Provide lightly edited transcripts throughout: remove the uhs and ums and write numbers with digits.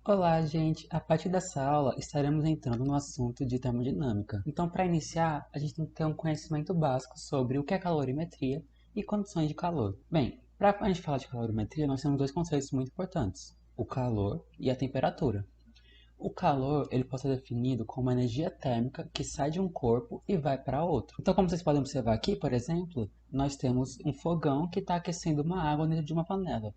Olá, gente! A partir dessa aula estaremos entrando no assunto de termodinâmica. Então, para iniciar, a gente tem que ter um conhecimento básico sobre o que é calorimetria e condições de calor. Bem, para a gente falar de calorimetria, nós temos dois conceitos muito importantes: o calor e a temperatura. O calor ele pode ser definido como uma energia térmica que sai de um corpo e vai para outro. Então, como vocês podem observar aqui, por exemplo, nós temos um fogão que está aquecendo uma água dentro de uma panela.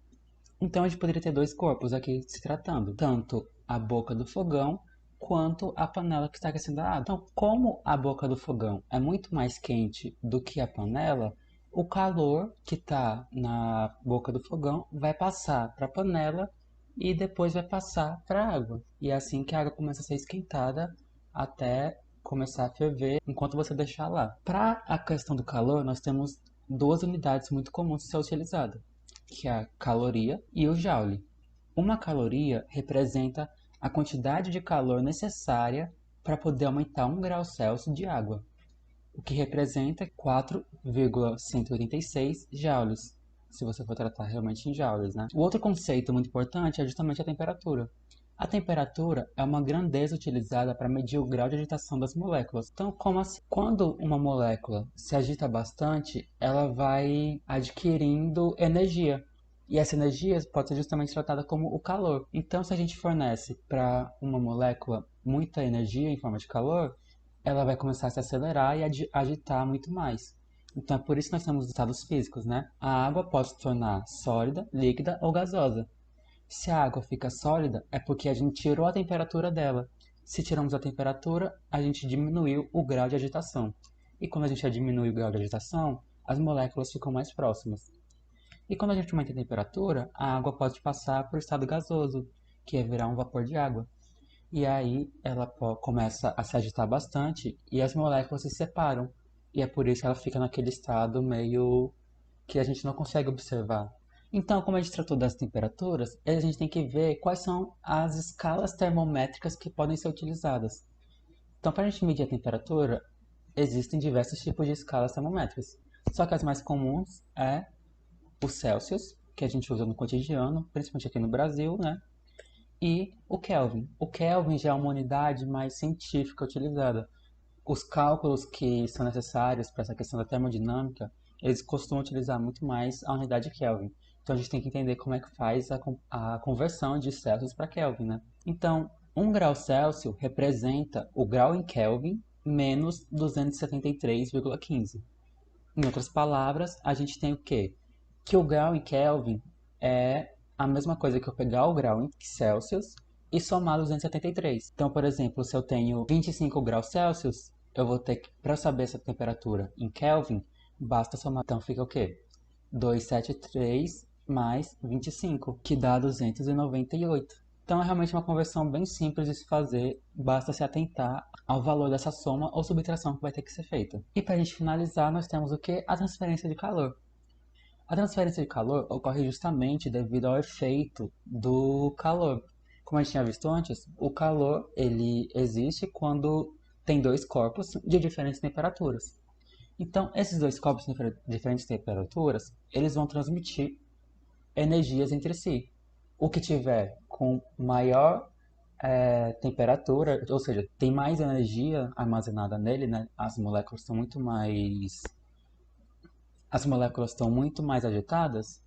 Então a gente poderia ter dois corpos aqui se tratando, tanto a boca do fogão quanto a panela que está aquecendo a água. Então, como a boca do fogão é muito mais quente do que a panela, o calor que está na boca do fogão vai passar para a panela e depois vai passar para a água. E é assim que a água começa a ser esquentada até começar a ferver enquanto você deixar lá. Para a questão do calor, nós temos duas unidades muito comuns de ser utilizada, que é a caloria e o joule. Uma caloria representa a quantidade de calor necessária para poder aumentar 1 grau Celsius de água, o que representa 4,186 joules, se você for tratar realmente em joules, né? O outro conceito muito importante é justamente a temperatura. A temperatura é uma grandeza utilizada para medir o grau de agitação das moléculas. Então, como assim? Quando uma molécula se agita bastante, ela vai adquirindo energia. E essa energia pode ser justamente tratada como o calor. Então, se a gente fornece para uma molécula muita energia em forma de calor, ela vai começar a se acelerar e agitar muito mais. Então é por isso que nós temos os estados físicos, né? A água pode se tornar sólida, líquida ou gasosa. Se a água fica sólida, é porque a gente tirou a temperatura dela. Se tiramos a temperatura, a gente diminuiu o grau de agitação. E quando a gente diminui o grau de agitação, as moléculas ficam mais próximas. E quando a gente aumenta a temperatura, a água pode passar para o estado gasoso, que é virar um vapor de água. E aí ela começa a se agitar bastante e as moléculas se separam. E é por isso que ela fica naquele estado meio que a gente não consegue observar. Então, como a gente tratou das temperaturas, a gente tem que ver quais são as escalas termométricas que podem ser utilizadas. Então, para a gente medir a temperatura, existem diversos tipos de escalas termométricas. Só que as mais comuns é o Celsius, que a gente usa no cotidiano, principalmente aqui no Brasil, né? E o Kelvin. O Kelvin já é uma unidade mais científica utilizada. Os cálculos que são necessários para essa questão da termodinâmica, eles costumam utilizar muito mais a unidade Kelvin. Então a gente tem que entender como é que faz a conversão de Celsius para Kelvin, né? Então, 1 grau Celsius representa o grau em Kelvin menos 273,15. Em outras palavras, a gente tem o quê? Que o grau em Kelvin é a mesma coisa que eu pegar o grau em Celsius e somar 273. Então, por exemplo, se eu tenho 25 graus Celsius, eu vou ter que, para saber essa temperatura em Kelvin, basta somar. Então fica o quê? 273 mais 25, que dá 298. Então é realmente uma conversão bem simples de se fazer, basta se atentar ao valor dessa soma ou subtração que vai ter que ser feita. E para a gente finalizar, nós temos o que? A transferência de calor. A transferência de calor ocorre justamente devido ao efeito do calor. Como a gente tinha visto antes, o calor ele existe quando tem dois corpos de diferentes temperaturas. Então, esses dois corpos de diferentes temperaturas, eles vão transmitir energias entre si. O que tiver com maior temperatura, ou seja, tem mais energia armazenada nele, né? As moléculas estão muito mais agitadas,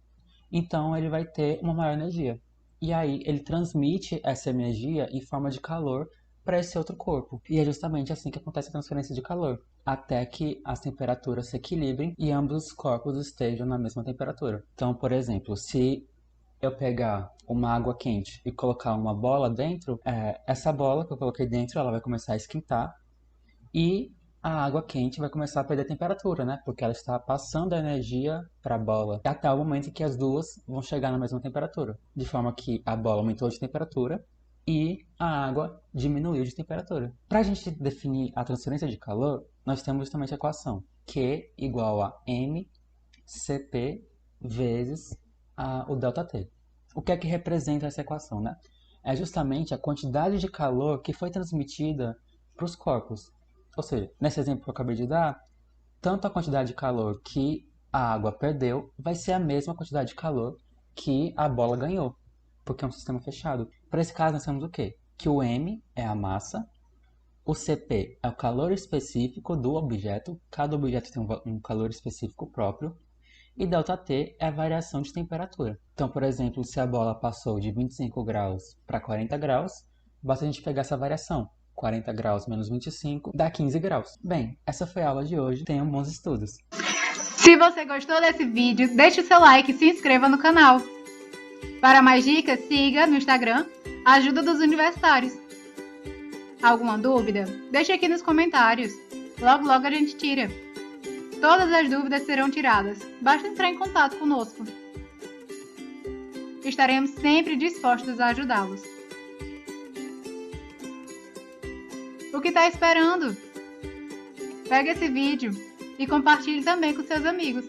então ele vai ter uma maior energia. E aí ele transmite essa energia em forma de calor para esse outro corpo. E é justamente assim que acontece a transferência de calor, até que as temperaturas se equilibrem e ambos os corpos estejam na mesma temperatura. Então, por exemplo, se eu pegar uma água quente e colocar uma bola dentro, essa bola que eu coloquei dentro, ela vai começar a esquentar e a água quente vai começar a perder temperatura, né? Porque ela está passando a energia para a bola até o momento em que as duas vão chegar na mesma temperatura, de forma que a bola aumentou de temperatura e a água diminuiu de temperatura. Para a gente definir a transferência de calor, nós temos justamente a equação Q igual a mCp vezes o ΔT. O que é que representa essa equação, né? É justamente a quantidade de calor que foi transmitida para os corpos. Ou seja, nesse exemplo que eu acabei de dar, tanto a quantidade de calor que a água perdeu vai ser a mesma quantidade de calor que a bola ganhou. porque é um sistema fechado. Para esse caso, nós temos o quê? Que o M é a massa, o Cp é o calor específico do objeto, cada objeto tem um calor específico próprio, e ΔT é a variação de temperatura. Então, por exemplo, se a bola passou de 25 graus para 40 graus, basta a gente pegar essa variação. 40 graus menos 25 dá 15 graus. Bem, essa foi a aula de hoje. Tenham bons estudos. Se você gostou desse vídeo, deixe o seu like e se inscreva no canal. Para mais dicas, siga no Instagram Ajuda dos Universitários. Alguma dúvida? Deixe aqui nos comentários. Logo a gente tira. Todas as dúvidas serão tiradas. Basta entrar em contato conosco. Estaremos sempre dispostos a ajudá-los. O que está esperando? Pegue esse vídeo e compartilhe também com seus amigos.